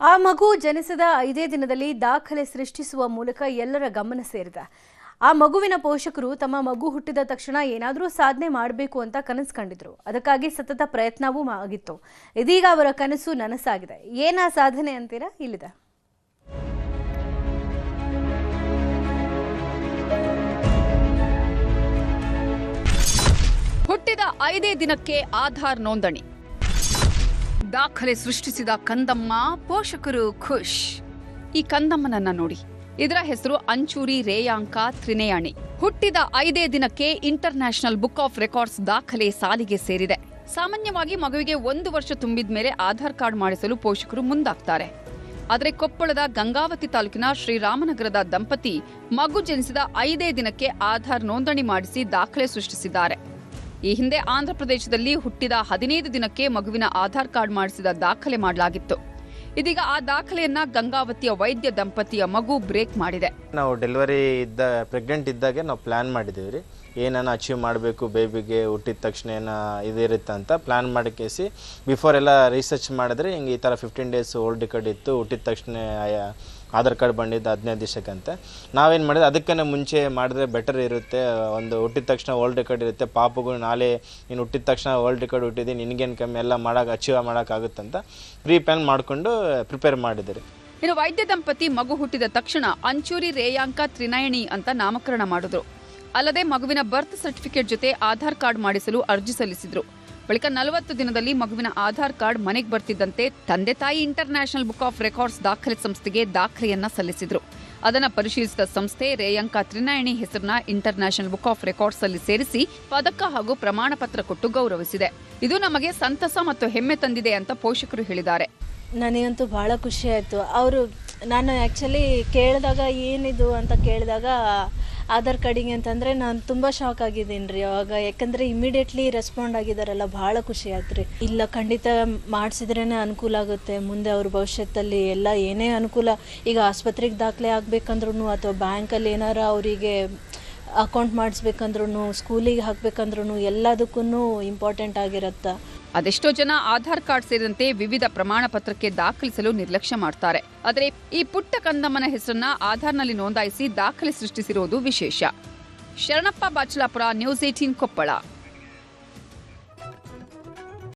ಆ ಮಗು ಜನಿಸಿದ 5 ದಿನದಲ್ಲಿ ದಾಖಲೆ ಸೃಷ್ಟಿಸುವ ಮೂಲಕ ಎಲ್ಲರ ಗಮನ ಸೇರಿದೆ. ಆ ಮಗುವಿನ ಪೋಷಕರು ತಮ್ಮ ಮಗು ಹುಟ್ಟಿದ ತಕ್ಷಣ ಏನಾದರೂ ಸಾಧನೆ ಮಾಡಬೇಕು ಅಂತ ಕನಸು ಕಂಡಿದ್ರು. ಅದಕ್ಕಾಗಿ ಸತತ ಪ್ರಯತ್ನವೂ ಆಗಿತ್ತು. ಇದೀಗ ಅವರ ಕನಸು ನನಸಾಗಿದೆ. ಏನಾ ಸಾಧನೆ ಅಂತೀರಾ? ಇಲ್ಲಿದೆ. ಹುಟ್ಟಿದ 5 ದಿನಕ್ಕೆ ಆಧಾರ್ ನೋಂದಣಿ. ದಾಖಲೆ ಸೃಷ್ಟಿಸಿದ ಕಂದಮ್ಮ, ಪೋಷಕರು ಖುಷ್. ಈ ಕಂದಮ್ಮನನ್ನ ನೋಡಿ. ಇದರ ಹೆಸರು ಅಂಚೂರಿ ರೇಯಾಂಕ ತ್ರಿನಯಾಣಿ. ಹುಟ್ಟಿದ 5 ದಿನಕ್ಕೆ ಇಂಟರ್ನ್ಯಾಷನಲ್ ಬುಕ್ ಆಫ್ ರೆಕಾರ್ಡ್ಸ್ ದಾಖಲೆ ಸಾಲಿಗೆ ಸೇರಿದೆ. ಸಾಮಾನ್ಯವಾಗಿ ಮಗುವಿಗೆ 1 ವರ್ಷ ತುಂಬಿದ ಮೇಲೆ ಆಧಾರ್ ಕಾರ್ಡ್ ಮಾಡಿಸಲು ಪೋಷಕರು ಮುಂದಾಗ್ತಾರೆ. ಆದರೆ ಕೊಪ್ಪಳದ ಗಂಗಾವತಿ ತಾಲೂಕಿನ ಶ್ರೀರಾಮನಗರದ ದಂಪತಿ ಮಗು ಜನಿಸಿದ 5 ದಿನಕ್ಕೆ ಆಧಾರ್ ನೋಂದಣಿ ಮಾಡಿಸಿ ದಾಖಲೆ ಸೃಷ್ಟಿಸಿದ್ದಾರೆ. ಈ ಹಿಂದೆ ಆಂಧ್ರಪ್ರದೇಶದಲ್ಲಿ ಹುಟ್ಟಿದ 15 ದಿನಕ್ಕೆ ಮಗುವಿನ ಆಧಾರ್ ಕಾರ್ಡ್ ಮಾಡಿಸಿದ ದಾಖಲೆ ಮಾಡಲಾಗಿತ್ತು. ಇದೀಗ ಆ ದಾಖಲೆಯನ್ನ ಗಂಗಾವತಿಯ ವೈದ್ಯ ದಂಪತಿಯ ಮಗು ಬ್ರೇಕ್ ಮಾಡಿದೆ. ನಾವು ಡೆಲಿವರಿ ಪ್ರೆಗ್ನೆಂಟ್ ಇದ್ದಾಗೆ ನಾವು ಪ್ಲಾನ್ ಮಾಡಿದ್ದೀವಿ ರೀ. ಏನನ್ನ ಅಚೀವ್ ಮಾಡಬೇಕು, ಬೇಬಿಗೆ ಹುಟ್ಟಿದ ತಕ್ಷಣ ಏನೋ ಇದಿರುತ್ತೆ ಅಂತ ಪ್ಲಾನ್ ಮಾಡಿಕೇಸಿ ಬಿಫೋರ್ ಎಲ್ಲ ರಿಸರ್ಚ್ ಮಾಡಿದ್ರೆ ಹಿಂಗೆ ಈ ಥರ 15 ಡೇಸ್ ಓಲ್ಡ್ ರೆಕಾರ್ಡ್ ಇತ್ತು. ಹುಟ್ಟಿದ ತಕ್ಷಣ ಆಧಾರ್ ಕಾರ್ಡ್ ಬಂದಿದ್ದು 15 ದಿವಸಕ್ಕಂತೆ ನಾವೇನು ಮಾಡಿದ್ರೆ ಅದಕ್ಕೇ ಮುಂಚೆ ಮಾಡಿದ್ರೆ ಬೆಟರ್ ಇರುತ್ತೆ. ಒಂದು ಹುಟ್ಟಿದ ತಕ್ಷಣ ಓಲ್ಡ್ ರೆಕಾರ್ಡ್ ಇರುತ್ತೆ. ಪಾಪಗೂ ನಾಳೆ ನೀನು ಹುಟ್ಟಿದ ತಕ್ಷಣ ಓಲ್ಡ್ ರೆಕಾರ್ಡ್ ಹುಟ್ಟಿದ್ದು ನಿನಗೇನು ಕಮ್ಮಿ ಎಲ್ಲ ಅಚೀವ್ ಮಾಡೋಕ್ಕಾಗುತ್ತಂತ ಪ್ಲಾನ್ ಮಾಡಿಕೊಂಡು ಪ್ರಿಪೇರ್ ಮಾಡಿದ್ದೀರಿ. ಇನ್ನು ವೈದ್ಯ ದಂಪತಿ ಮಗು ಹುಟ್ಟಿದ ತಕ್ಷಣ ಅಂಚೂರಿ ರೇಯಾಂಕ ತ್ರಿನಯಣಿ ಅಂತ ನಾಮಕರಣ ಮಾಡಿದ್ರು. ಅಲ್ಲದೆ ಮಗುವಿನ ಬರ್ತ್ ಸರ್ಟಿಫಿಕೇಟ್ ಜೊತೆ ಆಧಾರ್ ಕಾರ್ಡ್ ಮಾಡಿಸಲು ಅರ್ಜಿ ಸಲ್ಲಿಸಿದ್ರು. ಬಳಿಕ 40 ದಿನದಲ್ಲಿ ಮಗುವಿನ ಆಧಾರ್ ಕಾರ್ಡ್ ಮನೆಗೆ ಬರ್ತಿದ್ದಂತೆ ತಂದೆ ತಾಯಿ ಇಂಟರ್ನ್ಯಾಷನಲ್ ಬುಕ್ ಆಫ್ ರೆಕಾರ್ಡ್ಸ್ ದಾಖಲೆ ಸಂಸ್ಥೆಗೆ ದಾಖಲೆಯನ್ನ ಸಲ್ಲಿಸಿದ್ರು. ಅದನ್ನ ಪರಿಶೀಲಿಸಿದ ಸಂಸ್ಥೆ ರೇಯಾಂಕ ತ್ರಿನಯಣಿ ಹೆಸರನ್ನ ಇಂಟರ್ನ್ಯಾಷನಲ್ ಬುಕ್ ಆಫ್ ರೆಕಾರ್ಡ್ಸ್ ಅಲ್ಲಿ ಸೇರಿಸಿ ಪದಕ ಹಾಗೂ ಪ್ರಮಾಣ ಪತ್ರ ಕೊಟ್ಟು ಗೌರವಿಸಿದೆ. ಇದು ನಮಗೆ ಸಂತಸ ಮತ್ತು ಹೆಮ್ಮೆ ತಂದಿದೆ ಅಂತ ಪೋಷಕರು ಹೇಳಿದ್ದಾರೆ. ನನಗಂತೂ ಬಹಳ ಖುಷಿ ಆಯಿತು. ನಾನು ಆ್ಯಕ್ಚುಲಿ ಕೇಳಿದಾಗ ಏನಿದು ಅಂತ ಕೇಳಿದಾಗ ಆಧಾರ್ ಕಾರ್ಡಿಗೆ ಅಂತಂದರೆ ನಾನು ತುಂಬ ಶಾಕ್ ಆಗಿದ್ದೀನಿ ರೀ ಅವಾಗ. ಯಾಕಂದರೆ ಇಮಿಡಿಯೇಟ್ಲಿ ರೆಸ್ಪಾಂಡ್ ಆಗಿದ್ದಾರಲ್ಲ, ಭಾಳ ಖುಷಿ ಆಯ್ತು ರೀ. ಇಲ್ಲ, ಖಂಡಿತ ಮಾಡಿಸಿದ್ರೇ ಅನುಕೂಲ ಆಗುತ್ತೆ ಮುಂದೆ ಅವ್ರ ಭವಿಷ್ಯದಲ್ಲಿ ಎಲ್ಲ ಏನೇ ಅನುಕೂಲ. ಈಗ ಆಸ್ಪತ್ರೆಗೆ ದಾಖಲೆ ಆಗಬೇಕಂದ್ರೂ ಅಥವಾ ಬ್ಯಾಂಕಲ್ಲಿ ಏನಾರ ಅವರಿಗೆ ಅಕೌಂಟ್ ಮಾಡಿಸ್ಬೇಕಂದ್ರೂ, ಸ್ಕೂಲಿಗೆ ಹಾಕಬೇಕಂದ್ರೂ ಎಲ್ಲದಕ್ಕೂ ಇಂಪಾರ್ಟೆಂಟ್ ಆಗಿರುತ್ತೆ. ಅದೆಷ್ಟೋ ಜನ ಆಧಾರ್ ಕಾರ್ಡ್ ಸೇರಿದಂತೆ ವಿವಿಧ ಪ್ರಮಾಣ ಪತ್ರಕ್ಕೆ ದಾಖಲಿಸಲು ನಿರ್ಲಕ್ಷ್ಯ ಮಾಡ್ತಾರೆ. ಆದರೆ ಈ ಪುಟ್ಟ ಕಂದಮ್ಮನ ಹೆಸರನ್ನ ಆಧಾರ್ನಲ್ಲಿ ನೋಂದಾಯಿಸಿ ದಾಖಲೆ ಸೃಷ್ಟಿಸಿರುವುದು ವಿಶೇಷ. ಶರಣಪ್ಪ ಬಾಚಲಾಪುರ, ನ್ಯೂಸ್ 18 ಕೊಪ್ಪಳ.